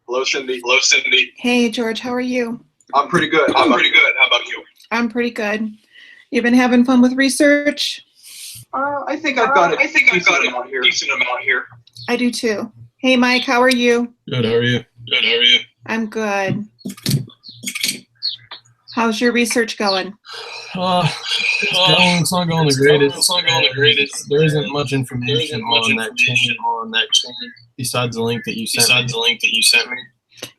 Hello, Cindy. Hello, Cindy. Hey, George, how are you? I'm pretty good. How about you? I'm pretty good. You've been having fun with research? I think I've got a decent amount here. I do too. Hey, Mike, how are you? Good, how are you? Good, how are you? I'm good. How's your research going? It's not going the greatest. There isn't much information on that chain besides the link that you sent me.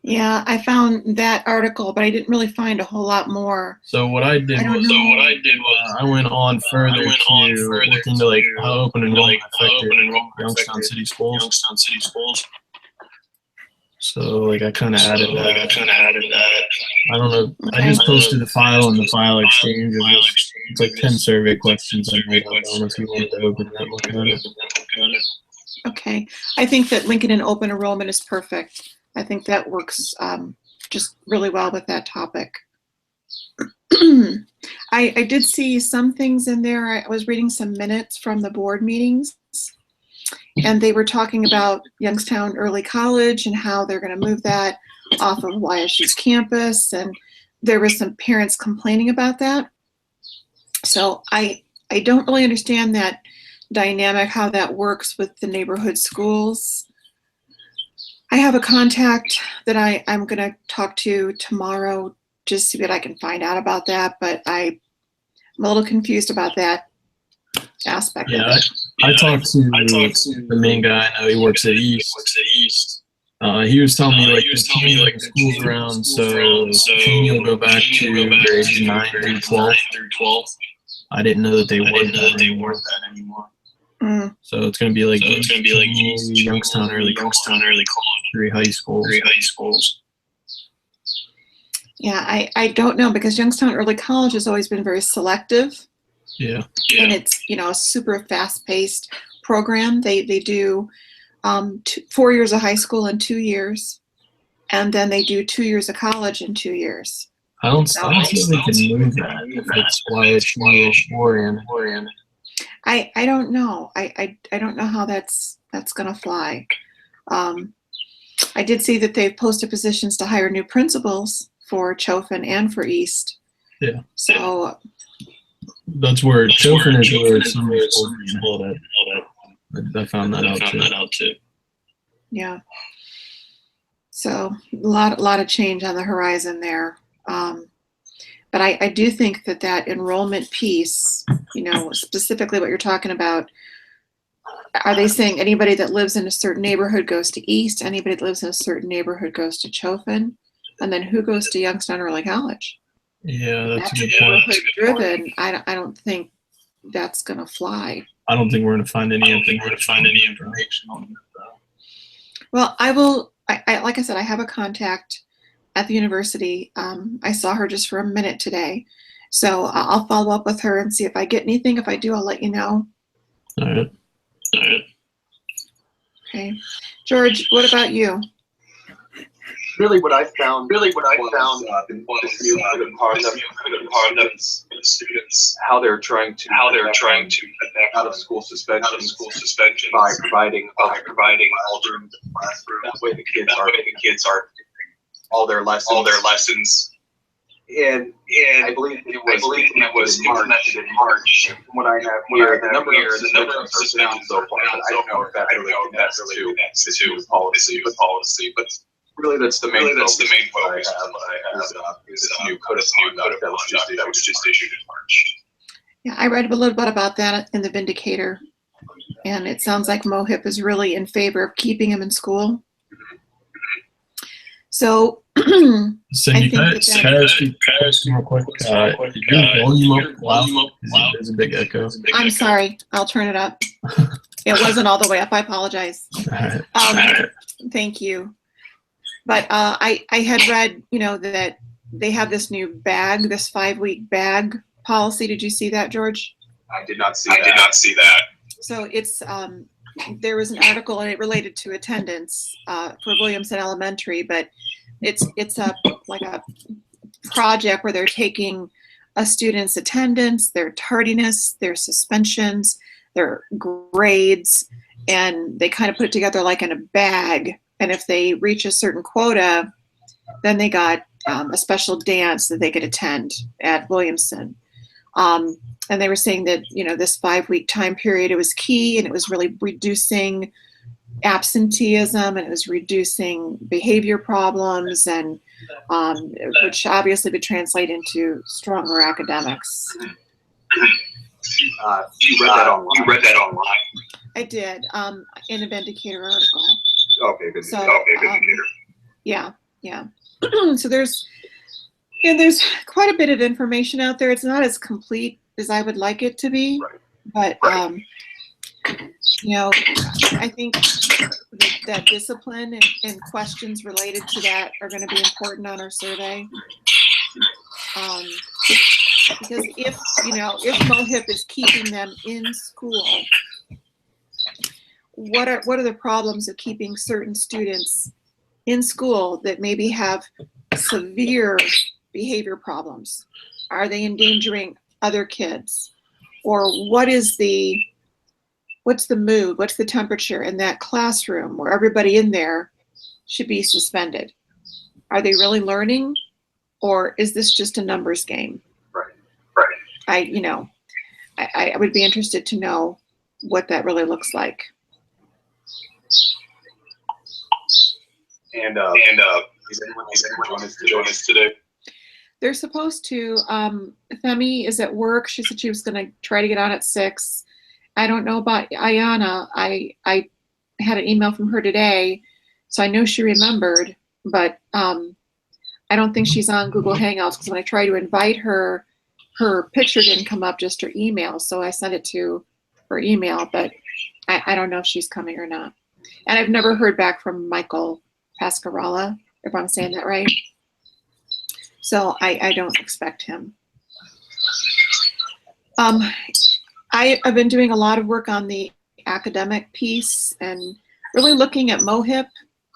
Yeah, I found that article, but I didn't really find a whole lot more. So what I did was I went on further to look into like how open enrollment affected Youngstown City Schools. So like I kind of added that. I don't know. I just posted the file in the file exchange. It's like 10 survey questions. I made up. I don't know if you wanted to open that, look at it. Okay. I think that linking in open enrollment is perfect. I think that works just really well with that topic. I did see some things in there. I was reading some minutes from the board meetings, and they were talking about Youngstown Early College and how they're going to move that off of YSU's campus, and there were some parents complaining about that. So I don't really understand that dynamic, how that works with the neighborhood schools. I have a contact that I'm going to talk to tomorrow just to see what I can find out about that, but I'm a little confused about that aspect of it. I talked to the main guy. I know he works at East. He was telling me like there's changing schools around, so Cheney will go back to grades 9 through 12. I didn't know that they weren't that anymore. So it's going to be like Youngstown Early College, 3 high schools. Yeah, I don't know, because Youngstown Early College has always been very selective. Yeah. And it's, a super fast-paced program. They do 4 years of high school in 2 years, and then they do 2 years of college in 2 years. I don't see if they can move that if it's YSU oriented. I don't know. I don't know how that's gonna fly. I did see that they've posted positions to hire new principals for Chofin and for East. Yeah. So that's where Chofin is where some schools at. I found that out too. Yeah. So a lot of change on the horizon there. But I do think that enrollment piece, specifically what you're talking about, are they saying anybody that lives in a certain neighborhood goes to East, anybody that lives in a certain neighborhood goes to Chofin, and then who goes to Youngstown Early College? Yeah, that's a good point. Driven, I don't think that's going to fly. I don't think we're going to find any information on that, though. Well, I will. Like I said, I have a contact at the university. I saw her just for a minute today, so I'll follow up with her and see if I get anything. If I do, I'll let you know. All right. Okay, George, what about you? Really, what I found was this new part of students, how they're trying to adapt out of school suspension by providing alternate classroom. That way the kids are all their lessons. And I believe it was implemented in March. From what I have here, the number of suspensions are down so far. I don't know if that really connects to policy, but really that's the main focus I have is this new code of conduct that was just issued in March. Yeah, I read a little bit about that in the Vindicator, and it sounds like MOHIP is really in favor of keeping him in school. So Cindy, can I ask you real quick? Did your volume up? There's a big echo. I'm sorry. I'll turn it up. It wasn't all the way up. I apologize. Thank you. But I had read, that they have this new bag, this 5-week bag policy. Did you see that, George? I did not see that. So it's there was an article and it related to attendance for Williamson Elementary, but it's a project where they're taking a student's attendance, their tardiness, their suspensions, their grades, and they kind of put it together like in a bag And if they reach a certain quota, then they got a special dance that they could attend at Williamson. And they were saying that, this 5-week time period, it was key, and it was really reducing absenteeism, and it was reducing behavior problems, and which obviously would translate into stronger academics. You read that online? I did, in a Vindicator article. Okay, good. So, Vindicator. Yeah. So there's quite a bit of information out there. It's not as complete as I would like it to be, right. but I think that discipline and questions related to that are going to be important on our survey. Because if MOHIP is keeping them in school, what are the problems of keeping certain students in school that maybe have severe behavior problems? Are they endangering other kids? Or what's the mood? What's the temperature in that classroom where everybody in there should be suspended? Are they really learning, or is this just a numbers game? Right. I would be interested to know what that really looks like. And is anyone join us today? They're supposed to. Femi is at work. She said she was going to try to get on at 6. I don't know about Ayana. I had an email from her today, so I know she remembered, but I don't think she's on Google Hangouts, because when I tried to invite her, her picture didn't come up, just her email. So I sent it to her email, but I don't know if she's coming or not. And I've never heard back from Michael Pascarella, if I'm saying that right. So I don't expect him. I've been doing a lot of work on the academic piece and really looking at MOHIP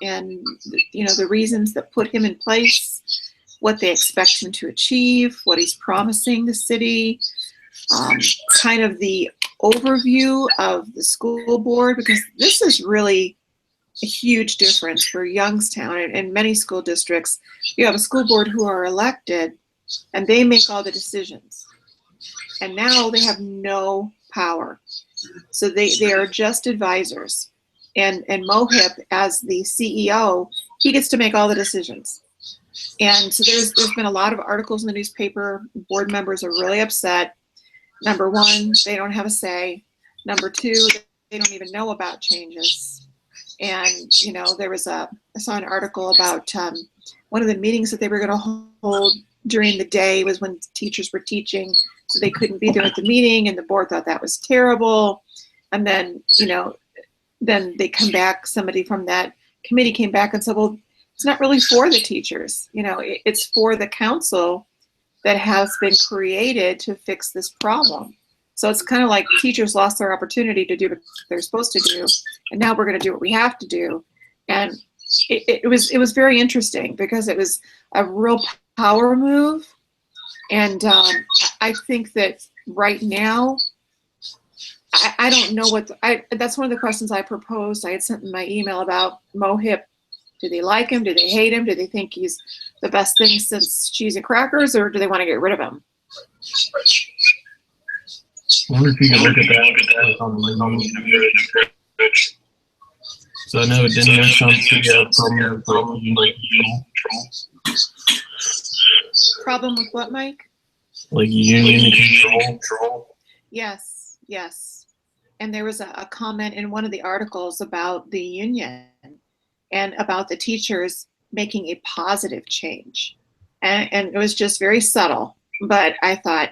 and the reasons that put him in place, what they expect him to achieve, what he's promising the city, kind of the overview of the school board, because this is really a huge difference for Youngstown and many school districts. You have a school board who are elected and they make all the decisions. And now they have no power. So they are just advisors. And MOHIP, as the CEO, he gets to make all the decisions. And so there's been a lot of articles in the newspaper. Board members are really upset. Number one, they don't have a say. Number two, they don't even know about changes. And, there was I saw an article about one of the meetings that they were going to hold during the day was when teachers were teaching, so they couldn't be there at the meeting, and the board thought that was terrible. And then, then they come back, somebody from that committee came back and said, well, it's not really for the teachers. It's for the council that has been created to fix this problem. So it's kind of like teachers lost their opportunity to do what they're supposed to do, and now we're going to do what we have to do. And it was very interesting because it was a real power move. And I think that right now, I don't know that's one of the questions I proposed. I had sent in my email about MOHIP. Do they like him? Do they hate him? Do they think he's the best thing since cheese and crackers, or do they want to get rid of him? I wonder if you can look at that on the news. So I know it didn't sound to problem like Problem with what, Mike? Like union control. Yes. And there was a comment in one of the articles about the union and about the teachers making a positive change. And it was just very subtle, but I thought,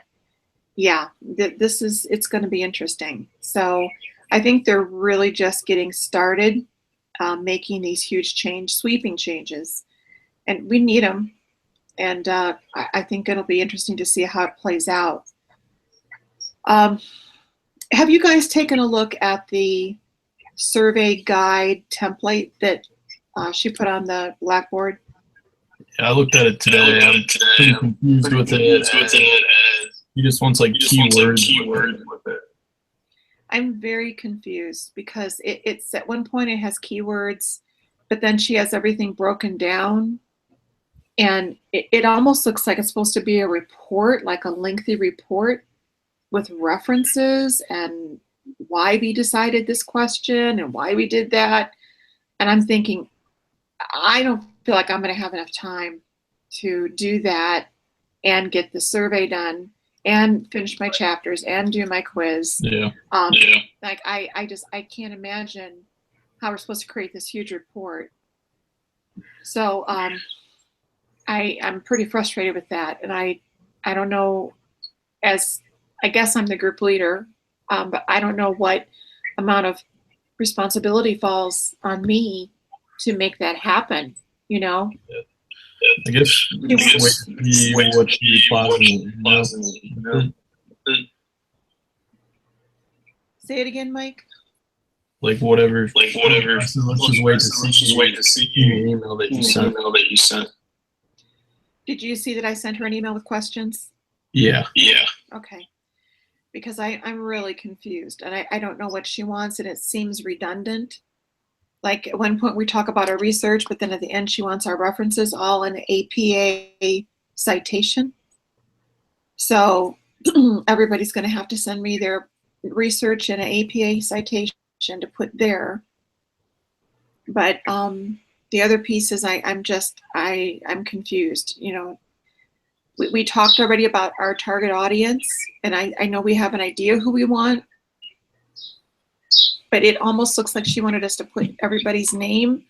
yeah, it's going to be interesting. So I think they're really just getting started making these huge sweeping changes, and we need them. And I think it'll be interesting to see how it plays out. Have you guys taken a look at the survey guide template that she put on the Blackboard? Yeah, I looked at it today. I'm pretty confused with it. He just wants keywords with it. I'm very confused because it's at one point it has keywords, but then she has everything broken down, and it almost looks like it's supposed to be a report, like a lengthy report with references and why we decided this question and why we did that. And I'm thinking, I don't feel like I'm going to have enough time to do that and get the survey done and finish my chapters and do my quiz. Yeah. Like I can't imagine how we're supposed to create this huge report. So I'm pretty frustrated with that, and I don't know, as I guess I'm the group leader, but I don't know what amount of responsibility falls on me to make that happen, you know? I guess wait to see what she replies in the email. Say it again, Mike. Like whatever. So let's just wait to see the email that you sent. Did you see that I sent her an email with questions? Yeah. Okay. Because I'm really confused, and I don't know what she wants, and it seems redundant. Like at one point we talk about our research, but then at the end she wants our references all in APA citation. So everybody's going to have to send me their research in an APA citation to put there. But the other piece is I'm confused. You know, we talked already about our target audience, and I know we have an idea who we want, but it almost looks like she wanted us to put everybody's name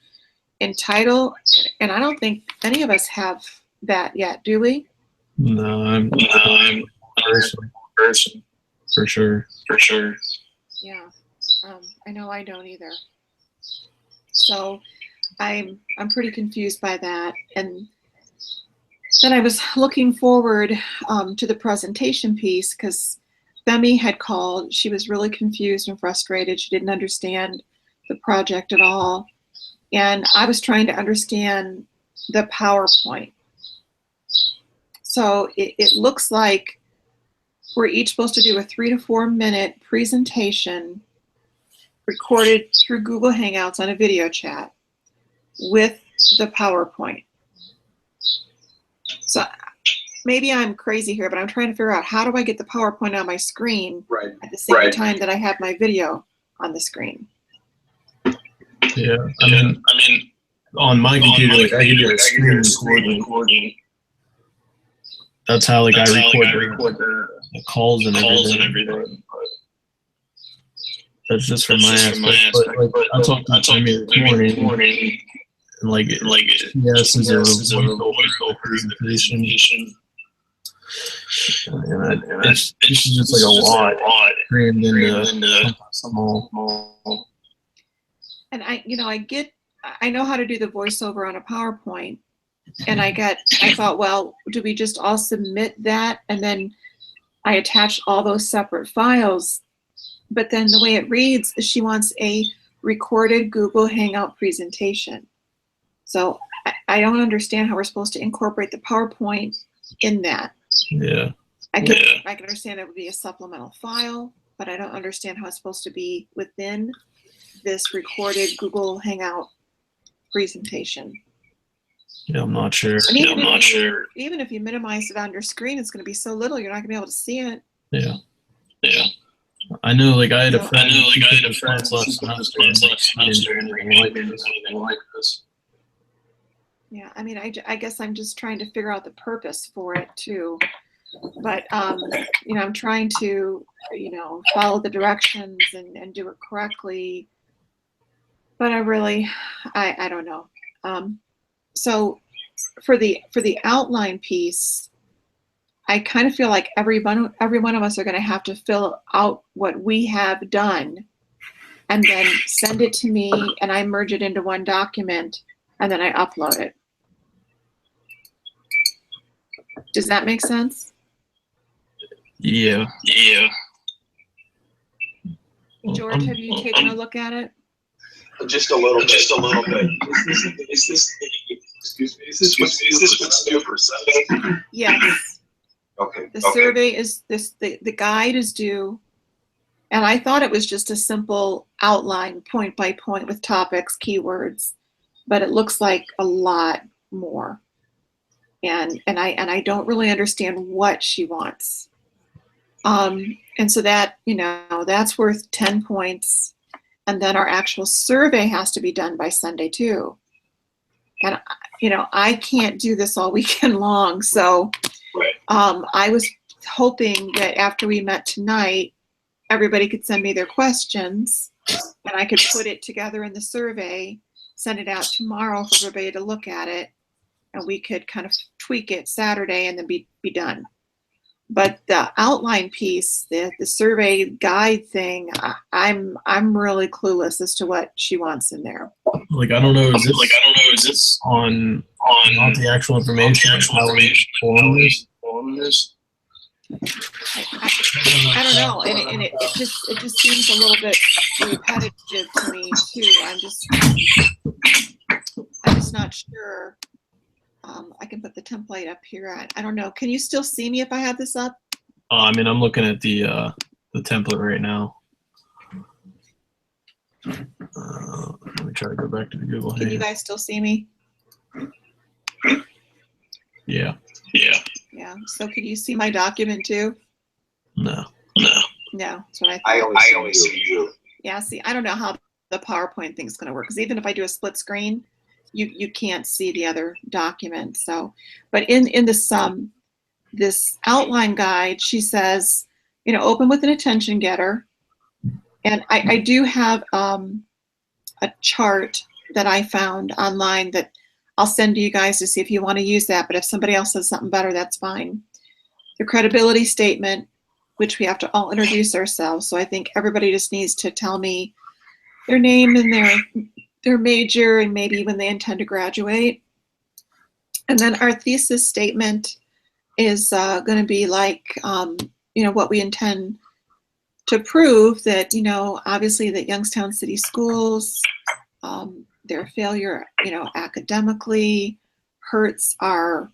and title, and I don't think any of us have that yet, do we? No, I'm person for sure. Yeah, I know I don't either. So I'm pretty confused by that. And then I was looking forward to the presentation piece, because Femi had called. She was really confused and frustrated. She didn't understand the project at all. And I was trying to understand the PowerPoint. So it looks like we're each supposed to do a 3 to 4 minute presentation recorded through Google Hangouts on a video chat with the PowerPoint. So maybe I'm crazy here, but I'm trying to figure out, how do I get the PowerPoint on my screen at the same time that I have my video on the screen? Yeah, I mean, on my computer, like I can do a screen recording. That's how I record the calls and everything. That's just from my aspect. But I talked to Jimmy this morning, and this is a voiceover presentation. And this is just a lot crammed into small. And I know how to do the voiceover on a PowerPoint, and I thought, well, do we just all submit that, and then I attach all those separate files? But then the way it reads is she wants a recorded Google Hangout presentation. So I don't understand how we're supposed to incorporate the PowerPoint in that. Yeah. I can understand it would be a supplemental file, but I don't understand how it's supposed to be within this recorded Google Hangout presentation. Yeah, I'm not sure. Even if you minimize it on your screen, it's going to be so little, you're not going to be able to see it. Yeah. I know, I had a friend last semester and anything like this. Yeah, I guess I'm just trying to figure out the purpose for it too. But I'm trying to, follow the directions and do it correctly. But I don't know. So for the outline piece, I kind of feel like every one of us are going to have to fill out what we have done and then send it to me, and I merge it into one document, and then I upload it. Does that make sense? Yeah. George, have you taken a look at it? Just a little bit. Is this what's new for Sunday? Yes. Okay. The survey is the guide is due, and I thought it was just a simple outline, point by point, with topics, keywords. but it looks like a lot more. And I don't really understand what she wants. And so that, that's worth 10 points. And then our actual survey has to be done by Sunday too. And, I can't do this all weekend long. So I was hoping that after we met tonight, everybody could send me their questions and I could put it together in the survey, send it out tomorrow for everybody to look at it. And we could kind of tweak it Saturday and then be done. But the outline piece, the survey guide thing, I'm really clueless as to what she wants in there. Like, I don't know, is this on not the actual information, how we form this? I don't know, and it just seems a little bit repetitive to me too. I'm just not sure. I can put the template up here. I don't know. Can you still see me if I have this up? I mean, I'm looking at the template right now. Let me try to go back to the Google. Can you guys still see me? Yeah. Yeah. So can you see my document too? No. That's what I only see you. Yeah. See, I don't know how the PowerPoint thing's going to work, because even if I do a split screen, you can't see the other document. So, but in this outline guide, she says, open with an attention getter. And I do have a chart that I found online that I'll send to you guys to see if you want to use that. But if somebody else says something better, that's fine. The credibility statement, which we have to all introduce ourselves. So I think everybody just needs to tell me their name and their major and maybe when they intend to graduate. And then our thesis statement is going to be like, what we intend to prove that, obviously that Youngstown City Schools, their failure, academically hurts our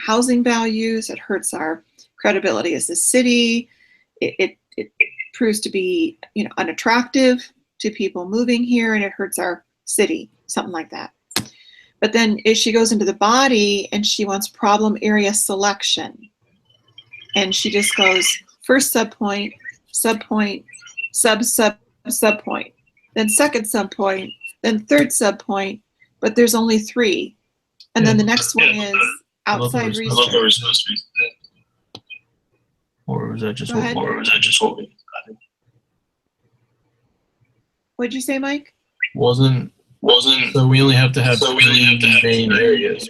housing values. It hurts our credibility as a city. It proves to be, unattractive to people moving here, and it hurts our city, something like that. But then if she goes into the body and she wants problem area selection, and she just goes first subpoint, subpoint, subpoint, then second subpoint, then third subpoint, but there's only 3. And then the next one is outside research. Or was that just hoping? What'd you say, Mike? Wasn't so we only have to have main areas.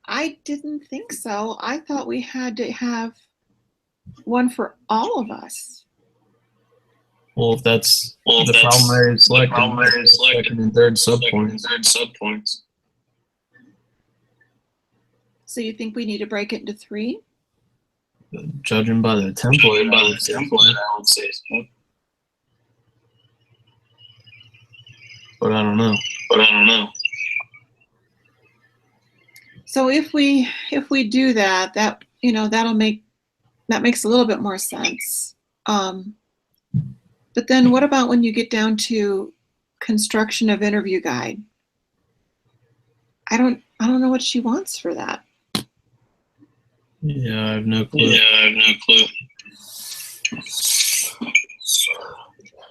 I didn't think so. I thought we had to have one for all of us. Well, if that's the problem area is selected, second and third subpoints. So you think we need to break it into 3? Judging by the template, I would say so. But I don't know. So if we do that makes a little bit more sense. But then what about when you get down to construction of interview guide? I don't know what she wants for that. Yeah, I have no clue.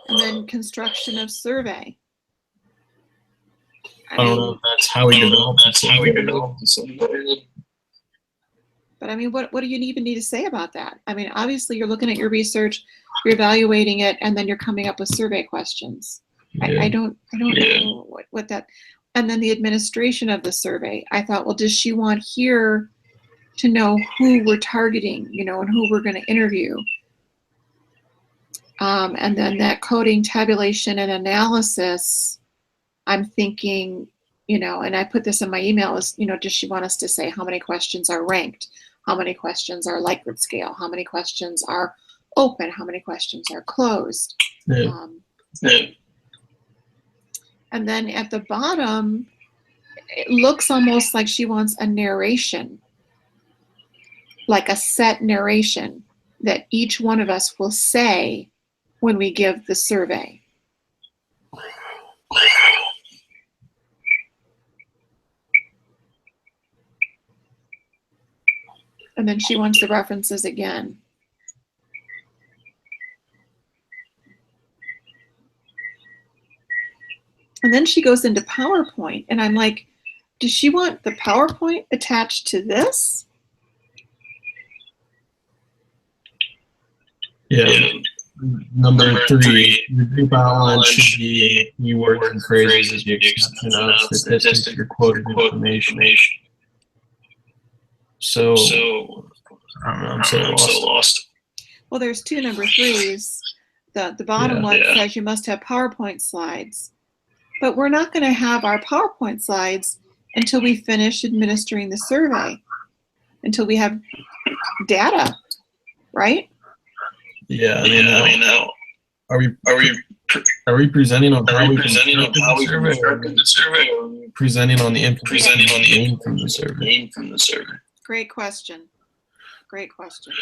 And then construction of survey. I don't know if that's how we develop it. But I mean, what do you even need to say about that? I mean, obviously you're looking at your research, you're evaluating it, and then you're coming up with survey questions. Yeah. I don't know what that, and then the administration of the survey. I thought, well, does she want here to know who we're targeting, and who we're going to interview? And then that coding, tabulation, and analysis, I'm thinking, and I put this in my email, is, does she want us to say how many questions are ranked? How many questions are Likert scale? How many questions are open? How many questions are closed? Yeah. And then at the bottom, it looks almost like she wants a narration, like a set narration that each one of us will say when we give the survey. And then she wants the references again. And then she goes into PowerPoint, and I'm like, does she want the PowerPoint attached to this? Yeah. Number three, the group outline should be keywords and phrases with the exception of statistics or quoted information. So, I don't know, I'm so lost. Well, there's two number threes. The bottom one says you must have PowerPoint slides. But we're not going to have our PowerPoint slides until we finish administering the survey, until we have data, right? Yeah, I mean, are we presenting on how we constructed the survey, or are we presenting on the information gained from the survey? Great question. Great question.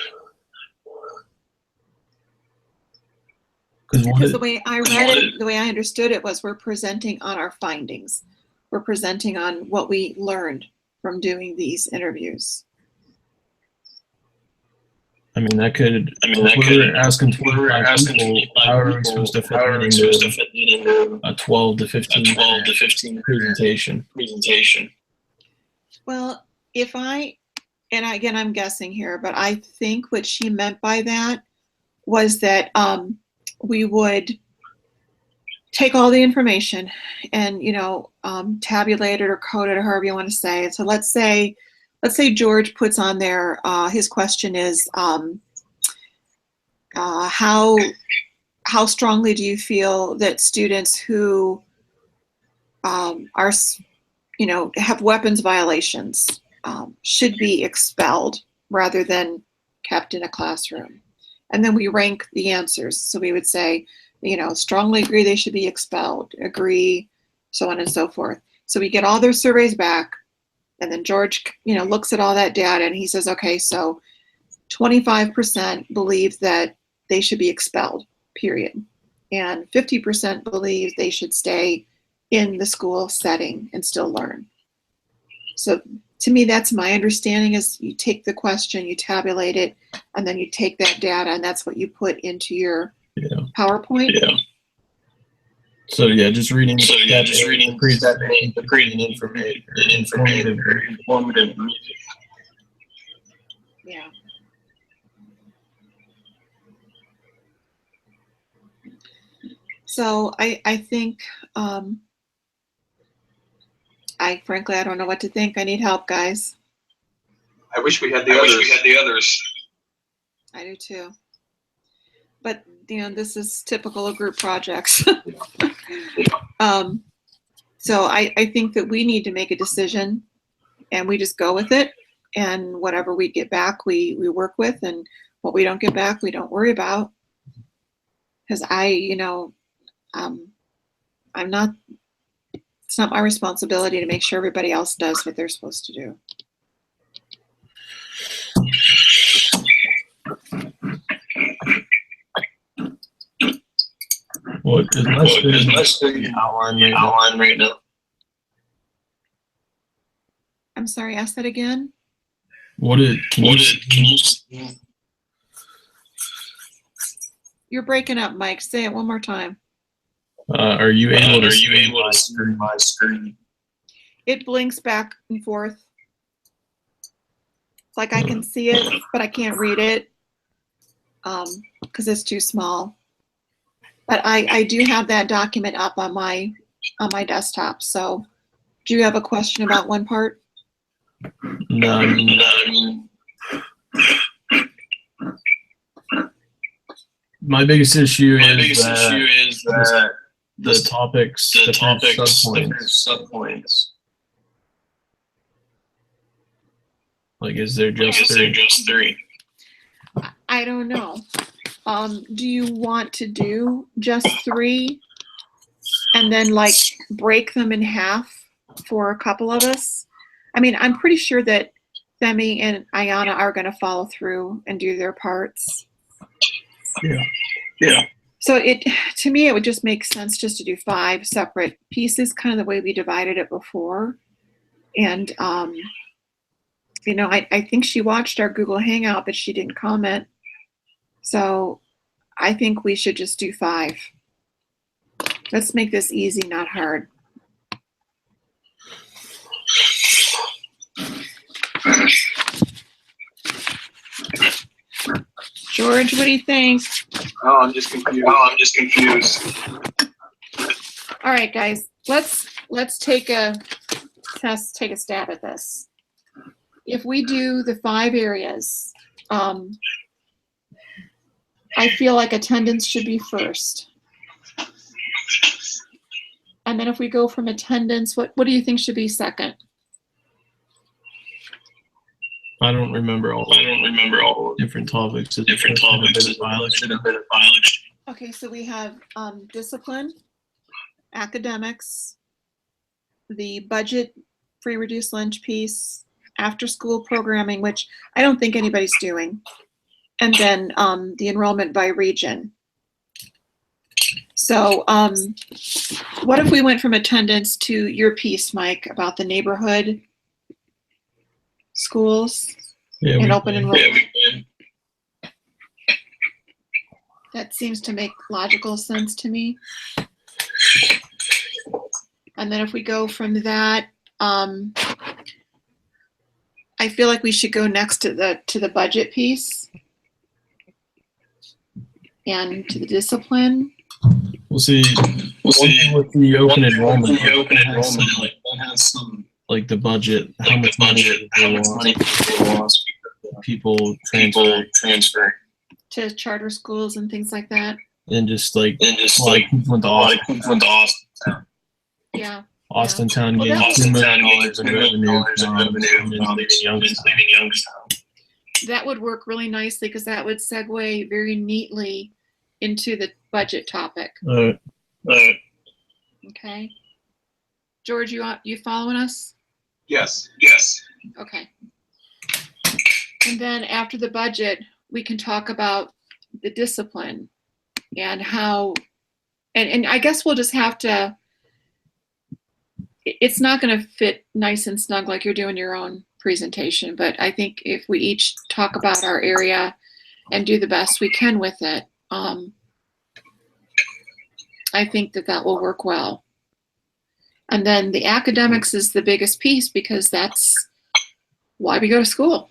Because the way I read it, the way I understood it was we're presenting on our findings. We're presenting on what we learned from doing these interviews. I mean, that could, we're asking 25 people, how are we supposed to fit that into a 12 to 15 presentation? Well, and again, I'm guessing here, but I think what she meant by that was that we would take all the information and, tabulate it or code it or however you want to say it. So let's say George puts on there, his question is, how strongly do you feel that students who are, have weapons violations should be expelled rather than kept in a classroom? And then we rank the answers. So we would say, strongly agree they should be expelled, agree, so on and so forth. So we get all their surveys back, and then George, looks at all that data and he says, okay, so 25% believe that they should be expelled, period. And 50% believe they should stay in the school setting and still learn. So to me, that's my understanding is you take the question, you tabulate it, and then you take that data and that's what you put into your PowerPoint. Yeah. So just reading the informative. Yeah. So I think frankly, I don't know what to think. I need help, guys. I wish we had the others. I do too. But this is typical of group projects. So I think that we need to make a decision and we just go with it, and whatever we get back, we work with, and what we don't get back, we don't worry about. Because I'm not, it's not my responsibility to make sure everybody else does what they're supposed to do. Well, is less outline right now. I'm sorry, ask that again. Can you? You're breaking up, Mike. Say it one more time. Are you able to see my screen? It blinks back and forth. It's like I can see it, but I can't read it because it's too small. But I do have that document up on my desktop. So, do you have a question about one part? No. My biggest issue is that the topics, the subpoints. Like, is there just three? I don't know. Do you want to do just 3 and then break them in half for a couple of us? I mean, I'm pretty sure that Femi and Ayana are going to follow through and do their parts. Yeah. So to me, it would just make sense just to do 5 separate pieces, kind of the way we divided it before. And, you know, I think she watched our Google Hangout, but she didn't comment. So I think we should just do 5. Let's make this easy, not hard. George, what do you think? Oh, I'm just confused. All right, guys, let's take a stab at this. If we do the 5 areas, I feel like attendance should be first. And then if we go from attendance, what do you think should be second? I don't remember all different topics. Okay, so we have discipline, academics, the budget, free reduced lunch piece, after school programming, which I don't think anybody's doing, and then the enrollment by region. So what if we went from attendance to your piece, Mike, about the neighborhood schools and open enrollment? That seems to make logical sense to me. And then if we go from that, I feel like we should go next to the budget piece and to the discipline. We'll see. With the open enrollment, that has some like the budget, how much money people lost because people transfer to charter schools and things like that. And just like people went to Austin. Yeah. Austin Town getting $2 million in revenue leaving Youngstown. That would work really nicely because that would segue very neatly into the budget topic. Okay. George, you following us? Yes. Okay. And then after the budget, we can talk about the discipline and how, and I guess we'll just have to, it's not going to fit nice and snug like you're doing your own presentation, but I think if we each talk about our area and do the best we can with it, I think that will work well. And then the academics is the biggest piece because that's why we go to school.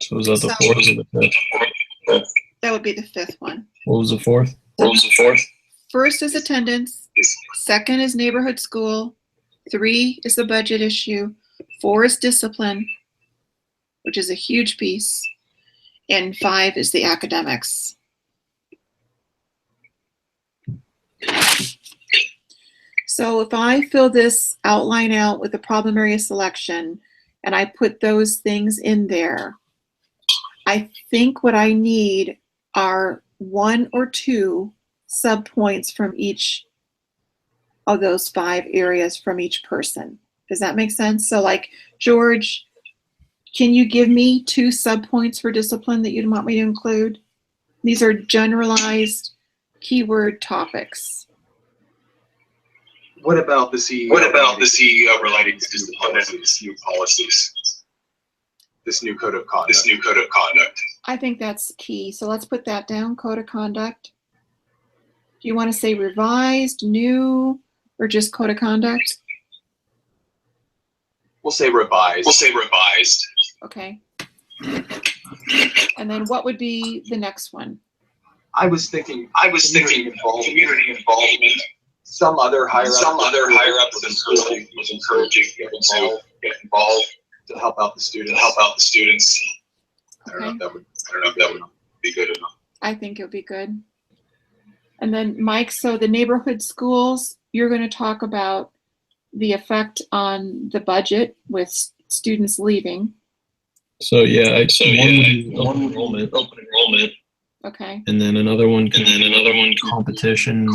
So is that the 4th or the 5th? That would be the 5th one. What was the 4th? First is attendance. Second is neighborhood school. 3 is the budget issue. 4 is discipline, which is a huge piece. And 5 is the academics. So if I fill this outline out with the problem area selection and I put those things in there, I think what I need are 1 or 2 subpoints from each of those 5 areas from each person. Does that make sense? So like, George, can you give me 2 subpoints for discipline that you'd want me to include? These are generalized keyword topics. What about the CEO relating to discipline and this new policies? This new code of conduct. I think that's key. So let's put that down, code of conduct. Do you want to say revised, new, or just code of conduct? We'll say revised. Okay. And then what would be the next one? I was thinking community involvement. Some other higher up was encouraging people to get involved to help out the students. I don't know if that would be good enough. I think it would be good. And then Mike, so the neighborhood schools, you're going to talk about the effect on the budget with students leaving. So yeah, open enrollment. Okay. And then another one competition.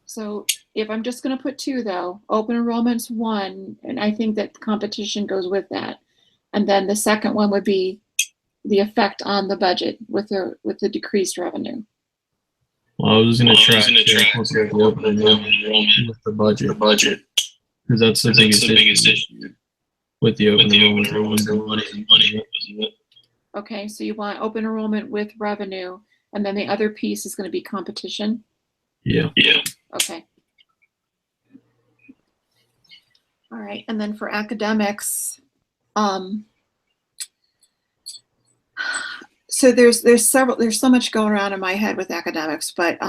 So if I'm just going to put 2 though, open enrollment's 1, and I think that competition goes with that. And then the second one would be the effect on the budget with the decreased revenue. Well, I was going to try to incorporate the open enrollment with the budget because that's the biggest issue with the open enrollment. Money. Okay, so you want open enrollment with revenue, and then the other piece is going to be competition? Yeah. Okay. All right, and then for academics, so there's so much going around in my head with academics, but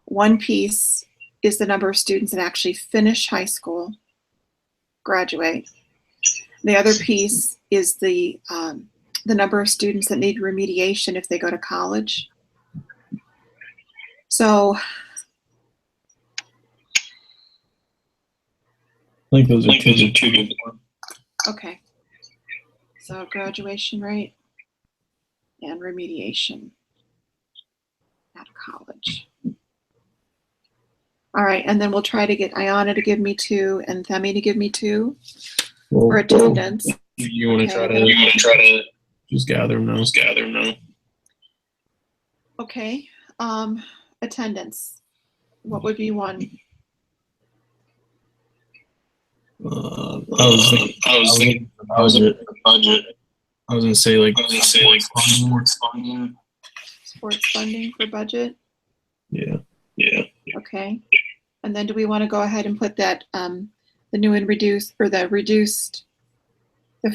one piece is the number of students that actually finish high school, graduate. The other piece is the number of students that need remediation if they go to college. So I think those are two good. Okay. So graduation rate and remediation at college. All right, and then we'll try to get Ayana to give me 2 and Themi to give me 2 for attendance. You want to try to just gather them now. Okay. Attendance. What would be 1? I was thinking budget. I was gonna say like Sports funding for budget. Yeah. Okay. And then do we want to go ahead and put that the new and reduced, or the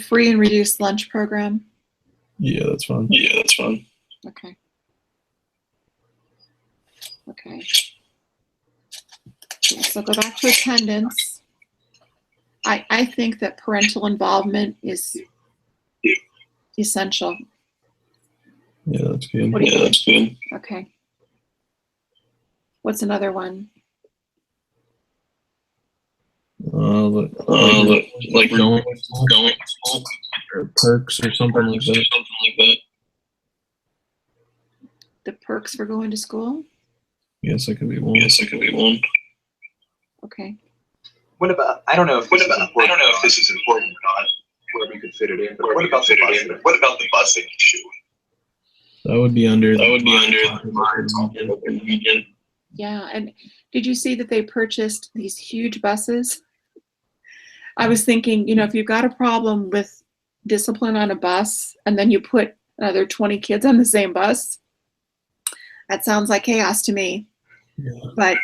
free and reduced lunch program? Yeah, that's fine. Okay. So go back to attendance. I think that parental involvement is essential. Yeah, that's good. What do you think? Okay. What's another one? Like going or perks or something like that. The perks for going to school? Yes, that could be one. Okay. What about, I don't know if this is important or not, where we could fit it in, but what about the busing issue? That would be under the region. Yeah, and did you see that they purchased these huge buses? I was thinking, if you've got a problem with discipline on a bus and then you put another 20 kids on the same bus, that sounds like chaos to me. Yeah. But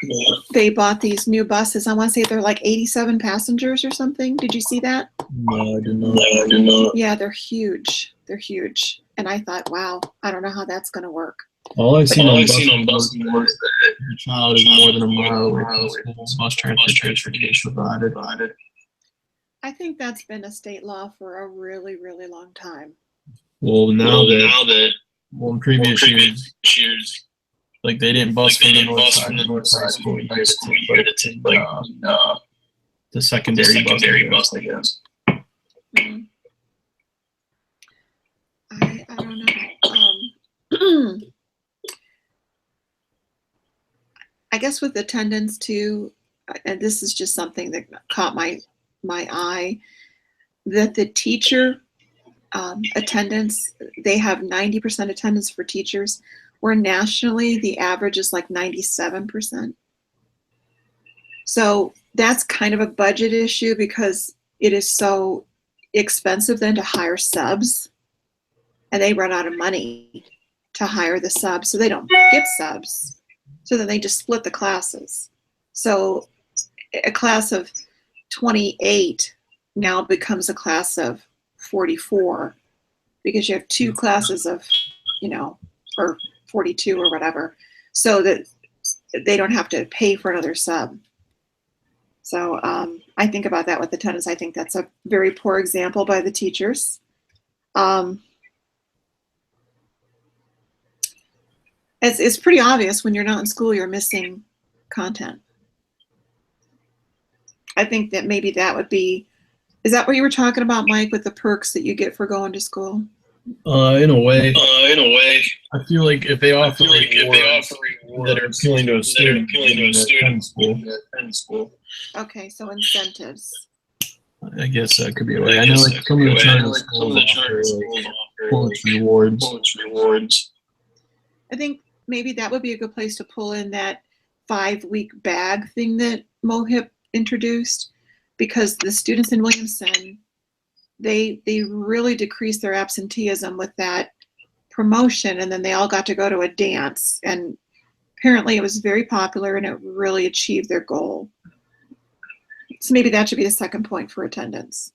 they bought these new buses. I want to say they're like 87 passengers or something. Did you see that? No, I did not. Yeah, they're huge. And I thought, wow, I don't know how that's going to work. All I've seen on buses was that your child is more than a mile away from school. Bus transportation provided. I think that's been a state law for a really, really long time. Well, now that in previous years, like they didn't bus from the north side school. You had to take the secondary bus, I guess. Mm-hmm. I don't know. I guess with attendance too, and this is just something that caught my eye, that the teacher attendance, they have 90% attendance for teachers, where nationally the average is like 97%. So that's kind of a budget issue because it is so expensive then to hire subs, and they run out of money to hire the subs, so they don't get subs. So then they just split the classes. So a class of 28 now becomes a class of 44 because you have 2 classes of, or 42 or whatever, so that they don't have to pay for another sub. So I think about that with attendance. I think that's a very poor example by the teachers. It's pretty obvious when you're not in school, you're missing content. I think that maybe that would be, is that what you were talking about, Mike, with the perks that you get for going to school? In a way. I feel like if they offer rewards that are appealing to a student, attend school. Okay, so incentives. I guess that could be a way. I know like some of the charter schools offer Points rewards. I think maybe that would be a good place to pull in that 5-week bag thing that MOHIP introduced, because the students in Williamson, they really decreased their absenteeism with that promotion, and then they all got to go to a dance, and apparently it was very popular and it really achieved their goal. So maybe that should be the second point for attendance.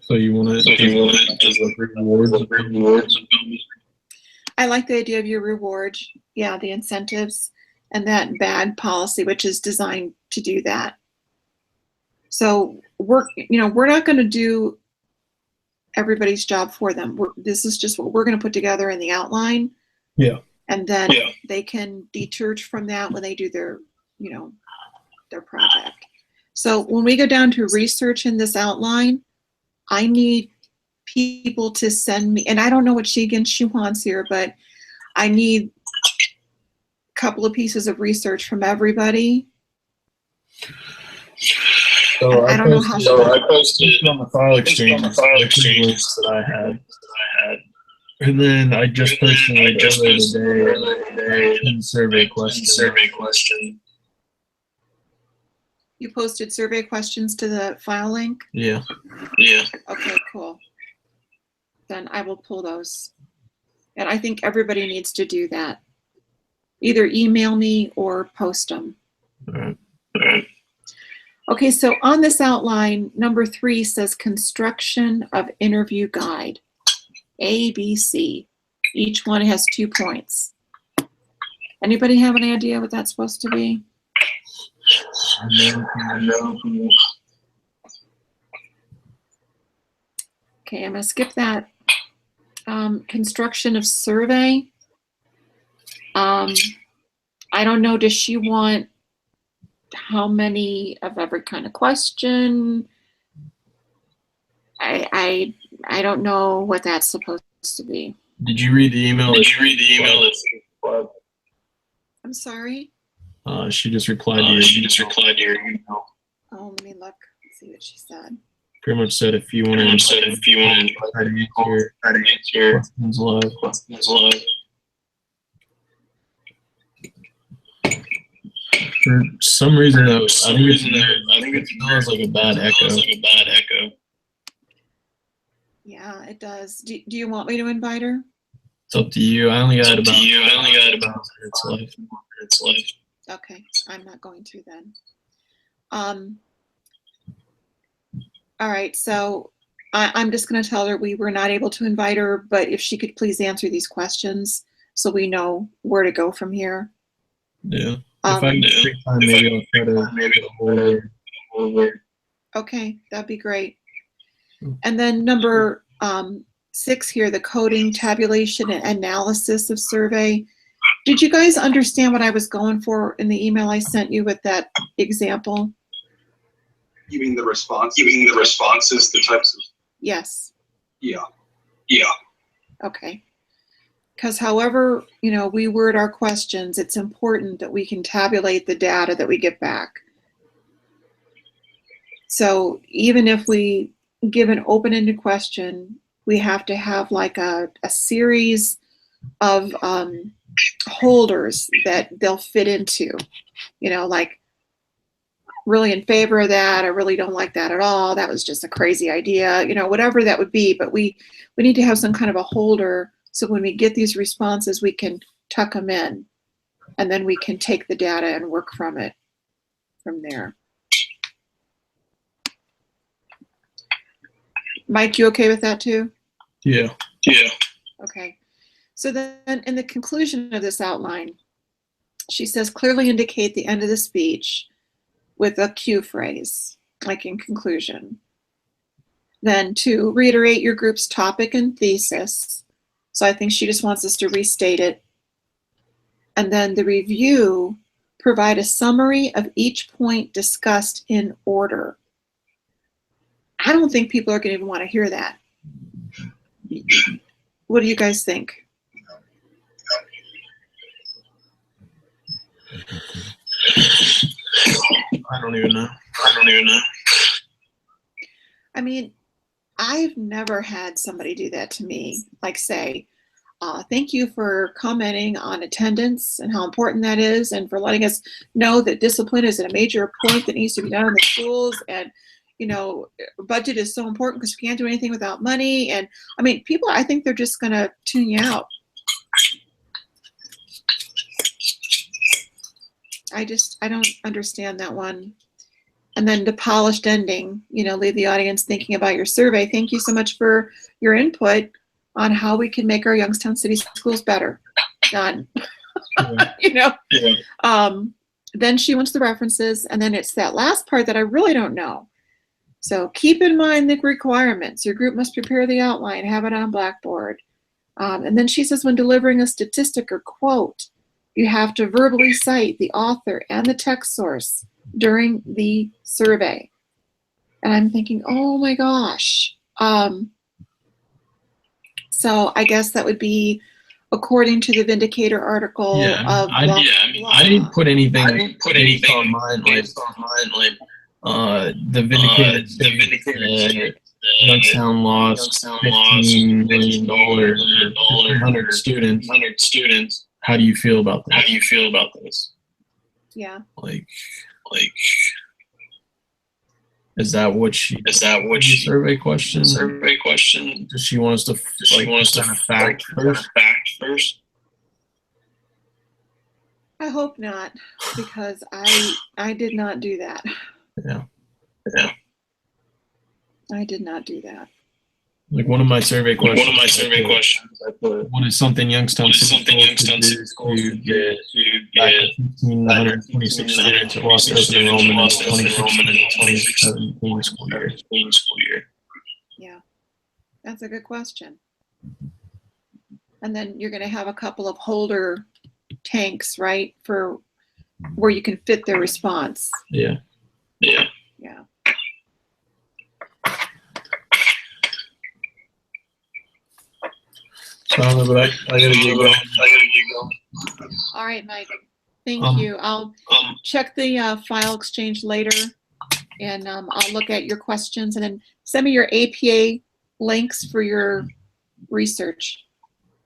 So you want to rewards? I like the idea of your rewards, yeah, the incentives, and that bag policy, which is designed to do that. So we're not going to do everybody's job for them. This is just what we're going to put together in the outline. Yeah. And then they can dechurch from that when they do their project. So when we go down to research in this outline, I need people to send me, and I don't know what she wants here, but I need a couple of pieces of research from everybody. So I don't know how. I posted on the file exchange that I had. And then I just posted earlier today a survey question. You posted survey questions to the file link? Yeah. Okay, cool. Then I will pull those. And I think everybody needs to do that. Either email me or post them. All right. Okay, so on this outline, number 3 says construction of interview guide. A, B, C. Each one has 2 points. Anybody have any idea what that's supposed to be? No. Okay, I'm going to skip that. Construction of survey. I don't know, does she want how many of every kind of question? I don't know what that's supposed to be. Did you read the email? I'm sorry? She just replied to your email. Oh, let me look, see what she said. Pretty much said if you want to try to answer questions live. For some reason, though, I think it sounds like a bad echo. Yeah, it does. Do you want me to invite her? It's up to you. I only got about minutes left. Okay, I'm not going to then. All right, so I'm just going to tell her we were not able to invite her, but if she could please answer these questions so we know where to go from here. Yeah. If I get free time, maybe I'll try to hold her. Okay, that'd be great. And then number 6 here, the coding, tabulation, and analysis of survey. Did you guys understand what I was going for in the email I sent you with that example? You mean the responses, the types of? Yes. Yeah. Okay. Because however, we word our questions, it's important that we can tabulate the data that we get back. So even if we give an open-ended question, we have to have like a series of holders that they'll fit into, like really in favor of that, I really don't like that at all, that was just a crazy idea, whatever that would be. But we need to have some kind of a holder, so when we get these responses, we can tuck them in, and then we can take the data and work from there. Mike, you okay with that too? Yeah. Okay. So then in the conclusion of this outline, she says, clearly indicate the end of the speech with a cue phrase, like in conclusion. Then 2, reiterate your group's topic and thesis. So I think she just wants us to restate it. And then the review, provide a summary of each point discussed in order. I don't think people are going to even want to hear that. What do you guys think? I don't even know. I mean, I've never had somebody do that to me, like say, thank you for commenting on attendance and how important that is, and for letting us know that discipline is a major point that needs to be done in the schools, and budget is so important because we can't do anything without money. And I mean, people, I think they're just going to tune you out. I don't understand that one. And then the polished ending, leave the audience thinking about your survey. Thank you so much for your input on how we can make our Youngstown City Schools better. Done. Yeah. Then she wants the references, and then it's that last part that I really don't know. So keep in mind the requirements. Your group must prepare the outline, have it on Blackboard. And then she says when delivering a statistic or quote, you have to verbally cite the author and the text source during the survey. And I'm thinking, oh my gosh. So I guess that would be according to the Vindicator article of I didn't put anything on mine the Vindicator Youngstown lost $15 million, 100 students. How do you feel about this? Yeah. Like is that what she survey question? Does she want us to fact first? I hope not, because I did not do that. Yeah. I did not do that. Like one of my survey questions. I put, what is something Youngstown City Schools could do to get 1,526 students who lost open enrollment in the 2016-2017 school year? Yeah, that's a good question. And then you're going to have a couple of holder tanks, right, for where you can fit their response. Yeah. But I gotta get going. All right, Mike. Thank you. I'll check the file exchange later, and I'll look at your questions, and then send me your APA links for your research.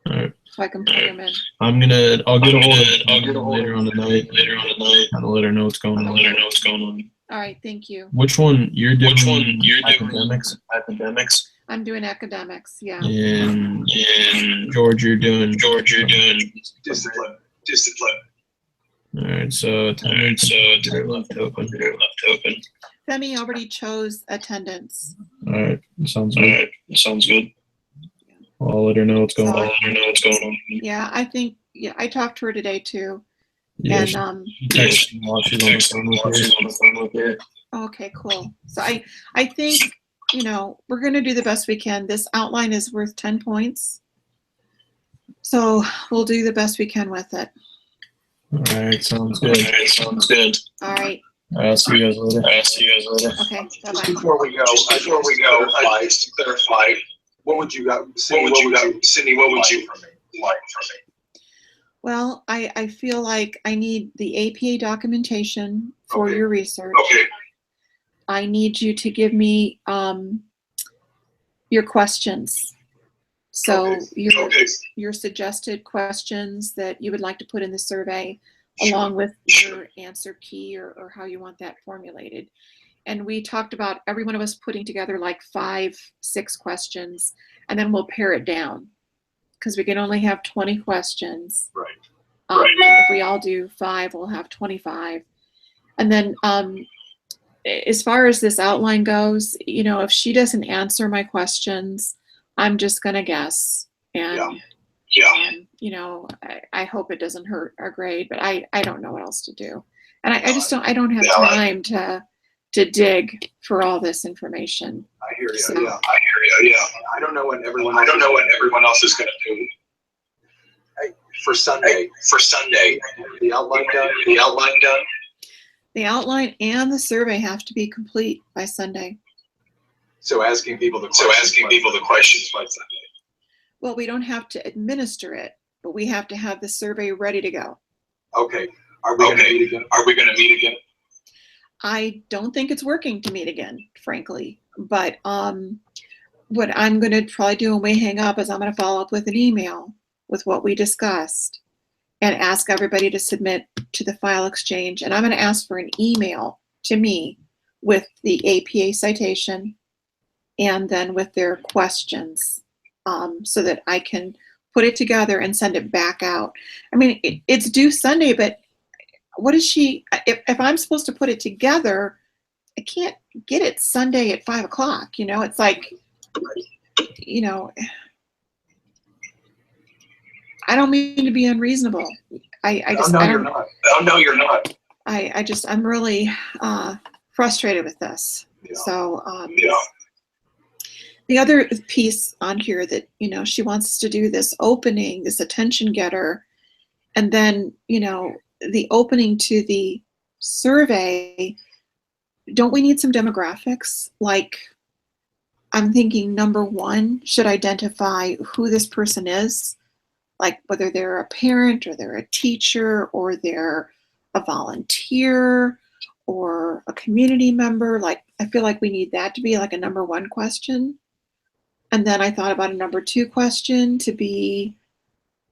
All right. So I can put them in. I'll get a hold of her later on tonight. Kind of let her know what's going on. All right. Thank you. Which one you're doing? Academics. I'm doing academics. Yeah. And George, you're doing Discipline. All right. So they're left open. Femi already chose attendance. All right. Sounds good. I'll let her know what's going on. Yeah, I think. Yeah, I talked to her today too. Yeah, And she texted me while she's on the phone with you. Okay, cool. So I think, we're going to do the best we can. This outline is worth 10 points. So we'll do the best we can with it. All right, sounds good. All right. I'll see you guys later. Okay, bye-bye. Before we go, I just clarify. What would you got, Cindy? What would you like from me? Well, I feel like I need the APA documentation for your research. Okay. I need you to give me your questions. So your suggested questions that you would like to put in the survey, along with your answer key or how you want that formulated. And we talked about every one of us putting together like 5-6 questions, and then we'll pare it down because we can only have 20 questions. Right. If we all do 5, we'll have 25. And then as far as this outline goes, if she doesn't answer my questions, I'm just going to guess. And, I hope it doesn't hurt our grade, but I don't know what else to do. And I don't have time to dig for all this information. I hear you. Yeah. I don't know what everyone else is going to do. For Sunday, the outline done. The outline and the survey have to be complete by Sunday. So asking people the questions by Sunday. Well, we don't have to administer it, but we have to have the survey ready to go. Okay. Are we going to meet again? I don't think it's working to meet again, frankly. But what I'm going to probably do when we hang up is I'm going to follow up with an email with what we discussed and ask everybody to submit to the file exchange. And I'm going to ask for an email to me with the APA citation and then with their questions, so that I can put it together and send it back out. I mean, it's due Sunday, but what is she, if I'm supposed to put it together, I can't get it Sunday at 5 o'clock. You know, it's like, you know, I don't mean to be unreasonable. I just, no, I you're don't, not. No, you're not. I'm really frustrated with this. Yeah. So, Yeah. the other piece on here that, you know, she wants us to do this opening, this attention getter, and then, you know, the opening to the survey. Don't we need some demographics? Like, I'm thinking number one should identify who this person is, like whether they're a parent or they're a teacher or they're a volunteer or a community member. Like, I feel like we need that to be like a number one question. And then I thought about a number two question to be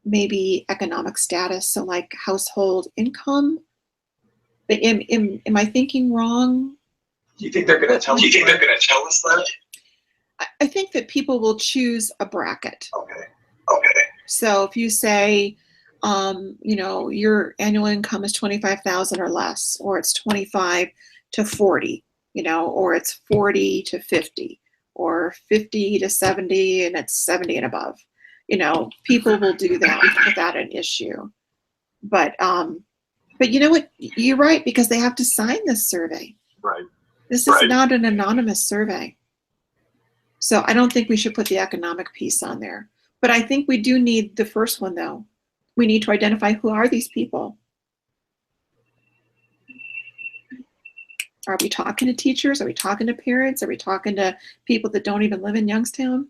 maybe economic status, so like household income. Am I thinking wrong? Do you think they're going to tell us? Do you think they're going to tell us that? I think that people will choose a bracket. Okay. Okay. So if you say, you know, your annual income is 25,000 or less, or it's 25 to 40, you know, or it's 40 to 50, or 50 to 70, and it's 70 and above. You know, people will do that without an issue. But you know what? You're right, because they have to sign this survey. Right. This is not an anonymous survey. So I don't think we should put the economic piece on there. But I think we do need the first one, though. We need to identify who are these people. Are we talking to teachers? Are we talking to parents? Are we talking to people that don't even live in Youngstown?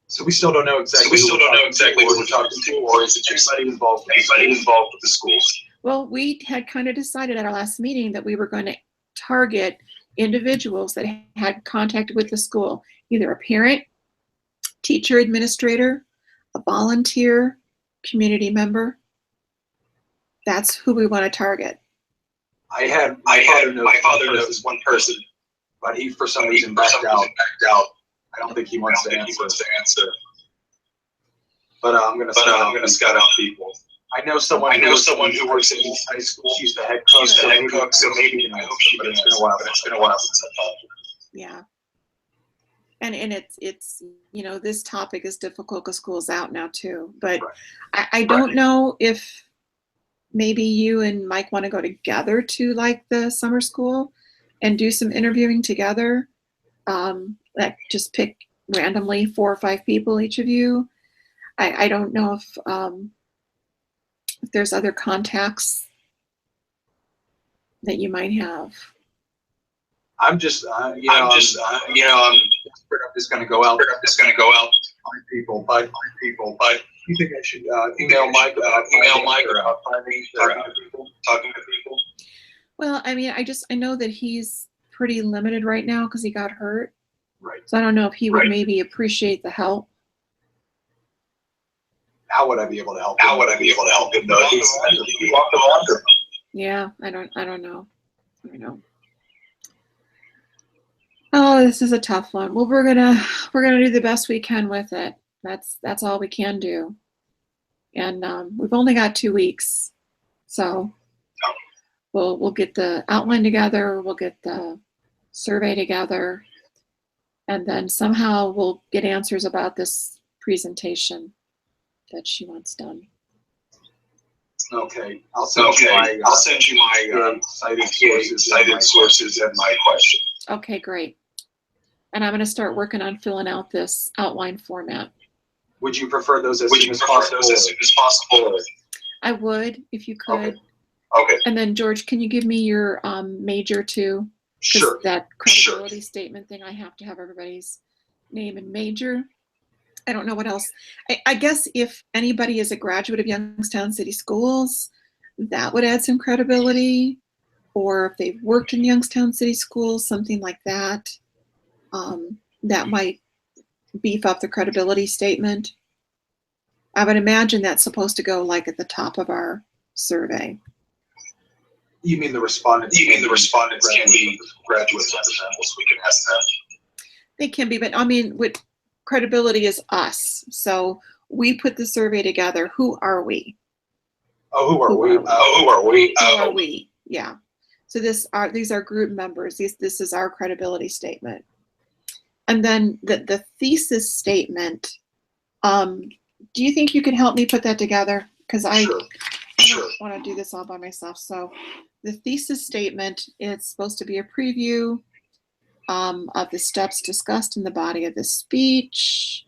So we still don't know exactly. Who we're talking to, or is it anybody involved? With the schools? Well, we had kind of decided at our last meeting that we were going to target individuals that had contact with the school, either a parent, teacher, administrator, a volunteer, community member. That's who we want to target. My father knows one person, but he for some reason backed out. I don't think he wants to answer. But I'm gonna scout out people. I know someone who works in East High School. She's the head cook. So maybe I hope she. But it's been a while since I talked to her. Yeah. And it's you know, this topic is difficult because school's out now too. But right. I don't know if maybe you and Mike want to go together to like the summer school and do some interviewing together. Like just pick randomly 4 or 5 people, each of you. I don't know if there's other contacts that you might have. I'm just, I'm just gonna go out. Find people, but you think I should email Mike about talking to people? Well, I mean, I know that he's pretty limited right now because he got hurt. Right. So I don't know if he would maybe appreciate the help. How would I be able to help him? Though he walked the water. Yeah, I don't know. Oh, this is a tough one. Well, we're gonna do the best we can with it. That's all we can do. And we've only got 2 weeks, so we'll get the outline together. We'll get the survey together, and then somehow we'll get answers about this presentation that she wants done. Okay, I'll send you my cited sources and my question. Okay, great. And I'm going to start working on filling out this outline format. Would you prefer those as soon as possible? I would, if you could. Okay. And then George, can you give me your major too? Sure. That credibility statement thing, I have to have everybody's name and major. I don't know what else. I guess if anybody is a graduate of Youngstown City Schools, that would add some credibility. or if they've worked in Youngstown City Schools, something like that. That might beef up the credibility statement. I would imagine that's supposed to go like at the top of our survey. You mean the respondents? You mean the respondents can be graduate representatives? We can ask them. They can be, but I mean, with credibility is us. So we put the survey together. Who are we? Oh, who are we? Oh, who are we? Who are we? Yeah. So these are group members. This is our credibility statement. And then the thesis statement. Do you think you could help me put that together? Because I don't want to do this all by myself. So the thesis statement, it's supposed to be a preview of the steps discussed in the body of the speech.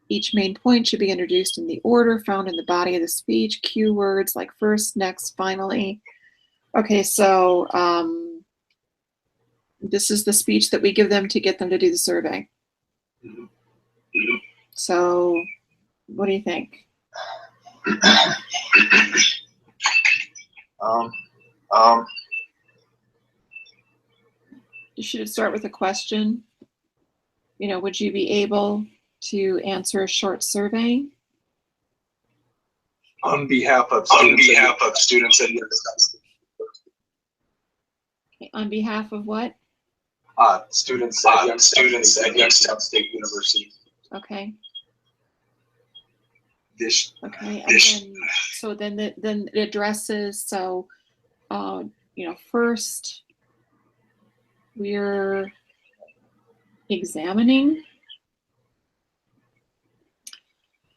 Each main point should be introduced in the order found in the body of the speech. Cue words like first, next, finally. Okay, so this is the speech that we give them to get them to do the survey. So what do you think? Should it start with a question? You know, would you be able to answer a short survey? On behalf of students and On behalf of what? students at Youngstown State University. Okay. Okay. And then it addresses, so you know, first we're examining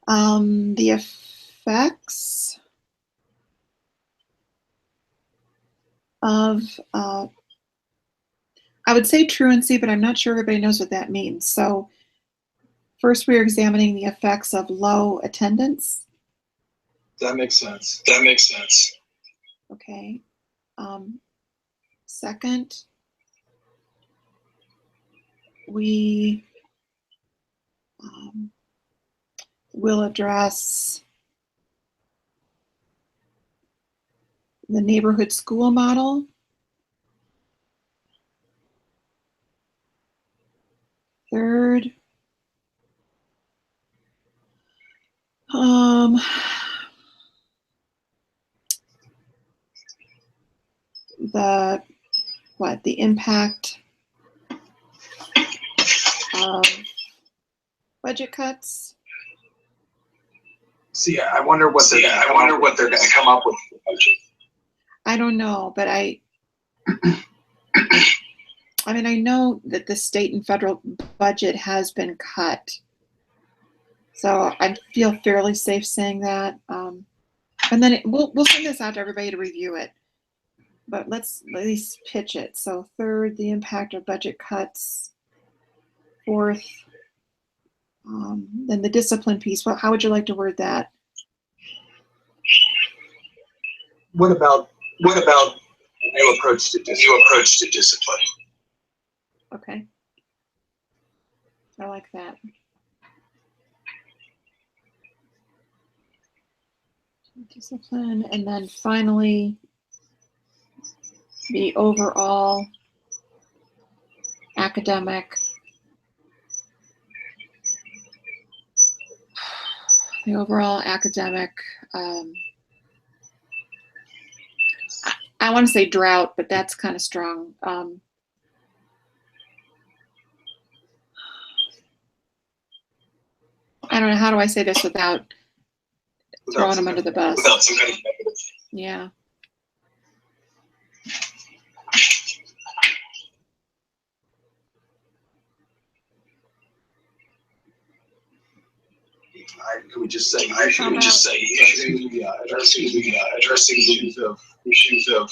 the effects of I would say truancy, but I'm not sure everybody knows what that means. So first we're examining the effects of low attendance. That makes sense. Okay. Second, we will address the neighborhood school model. Third, the impact of budget cuts. See, I wonder what they're going to come up with. I don't know, but I mean, I know that the state and federal budget has been cut, so I feel fairly safe saying that. And then we'll send this out to everybody to review it, but let's at least pitch it. So third, the impact of budget cuts. Fourth, then the discipline piece. Well, how would you like to word that? What about new approach to discipline? Okay, I like that. Discipline, and then finally, the overall academic. I want to say drought, but that's kind of strong. I don't know, how do I say this without throwing them under the bus? Without some kind of negative. Yeah. Can we just say addressing issues of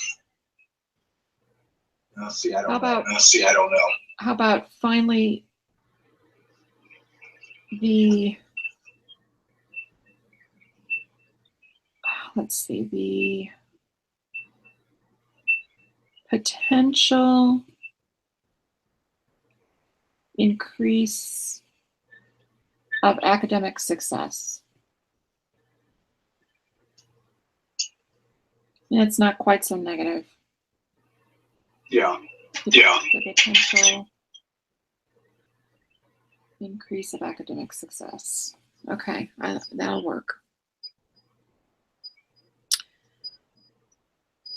I don't know. How about finally the potential increase of academic success. And it's not quite so negative. Yeah. The potential increase of academic success. Okay, that'll work.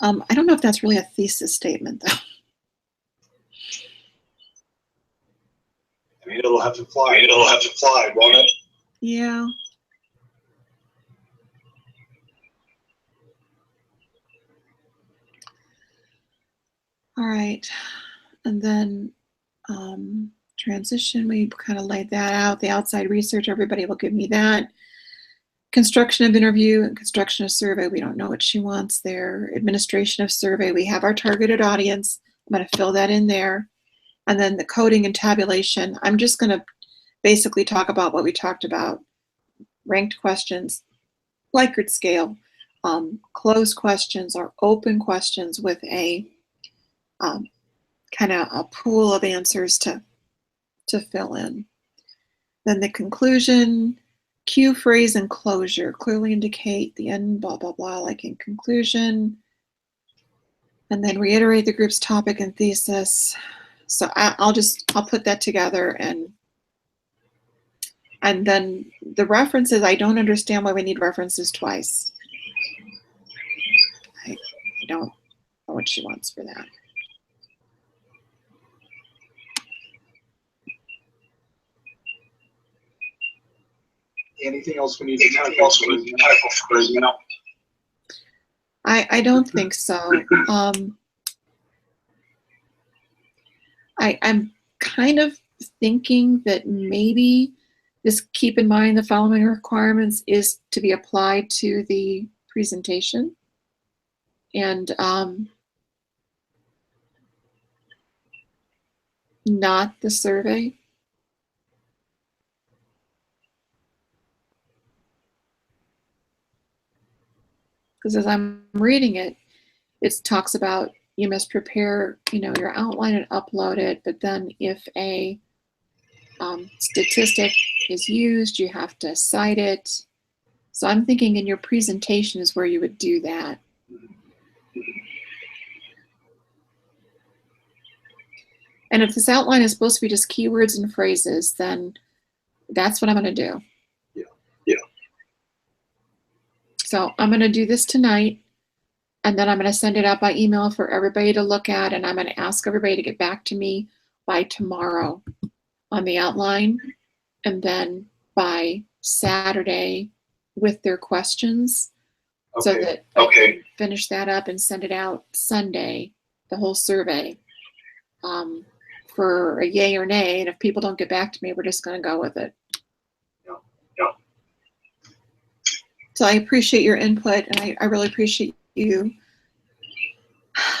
I don't know if that's really a thesis statement, though. I mean, it'll have to fly. Won't it? Yeah. All right, and then transition, we kind of laid that out. The outside research, everybody will give me that. Construction of interview and construction of survey, we don't know what she wants there. Administration of survey, we have our targeted audience. I'm going to fill that in there. And then the coding and tabulation, I'm just going to basically talk about what we talked about. Ranked questions, Likert scale, closed questions or open questions with a kind of a pool of answers to fill in. Then the conclusion, cue, phrase, and closure. Clearly indicate the end, blah, blah, blah, like in conclusion. And then reiterate the group's topic and thesis. So I'll put that together, and then the references, I don't understand why we need references twice. I don't know what she wants for that. Anything else we need to tackle for now? I don't think so. I'm kind of thinking that maybe just keep in mind the following requirements is to be applied to the presentation. And not the survey. Because as I'm reading it, it talks about you must prepare, your outline and upload it. But then if a statistic is used, you have to cite it. So I'm thinking in your presentation is where you would do that. And if this outline is supposed to be just keywords and phrases, then that's what I'm going to do. Yeah. So I'm going to do this tonight, and then I'm going to send it out by email for everybody to look at, and I'm going to ask everybody to get back to me by tomorrow on the outline, and then by Saturday with their questions, so that I can finish that up and send it out Sunday, the whole survey, for a yay or nay. And if people don't get back to me, we're just going to go with it. Yeah. So I appreciate your input, and I really appreciate you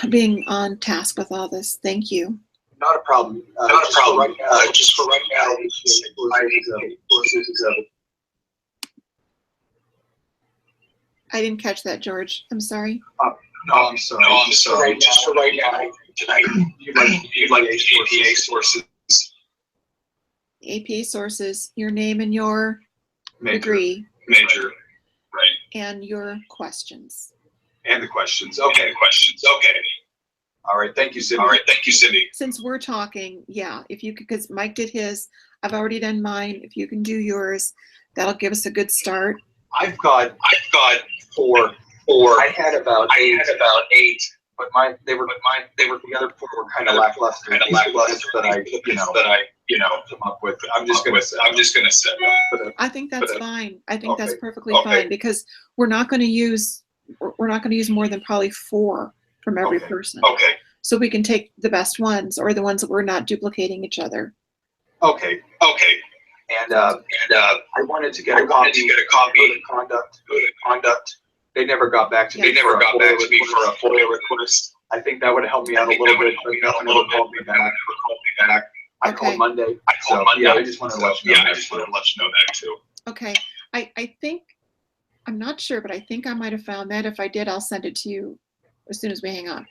being on task with all this. Thank you. Not a problem. Just for right now, I didn't catch that, George. I'm sorry. No, I'm sorry. Just for right now, tonight, you'd like APA sources. APA sources, your name and your degree. Major, right. And your questions. And the questions. Okay. All right. Thank you, Cindy. Since we're talking, yeah, if you could, because Mike did his, I've already done mine. If you can do yours, that'll give us a good start. I've got 4. I had about 8, but the other 4 were kind of lackluster. That I come up with. I'm just gonna say. I think that's fine. I think that's perfectly fine, because we're not going to use more than probably 4 from every person. Okay. So we can take the best ones, or the ones that we're not duplicating each other. Okay. And I wanted to get a copy of conduct. They never got back to me. For a FOIA request. I think that would help me out a little bit. But nothing will call me back. I called Monday. I just wanted to let you know. that too. Okay. I think, I'm not sure, but I think I might have found that. If I did, I'll send it to you as soon as we hang on.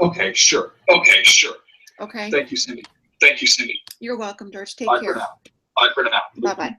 Okay, sure. Okay. Thank you, Cindy. You're welcome, George. Take Bye care. for now. Bye-bye.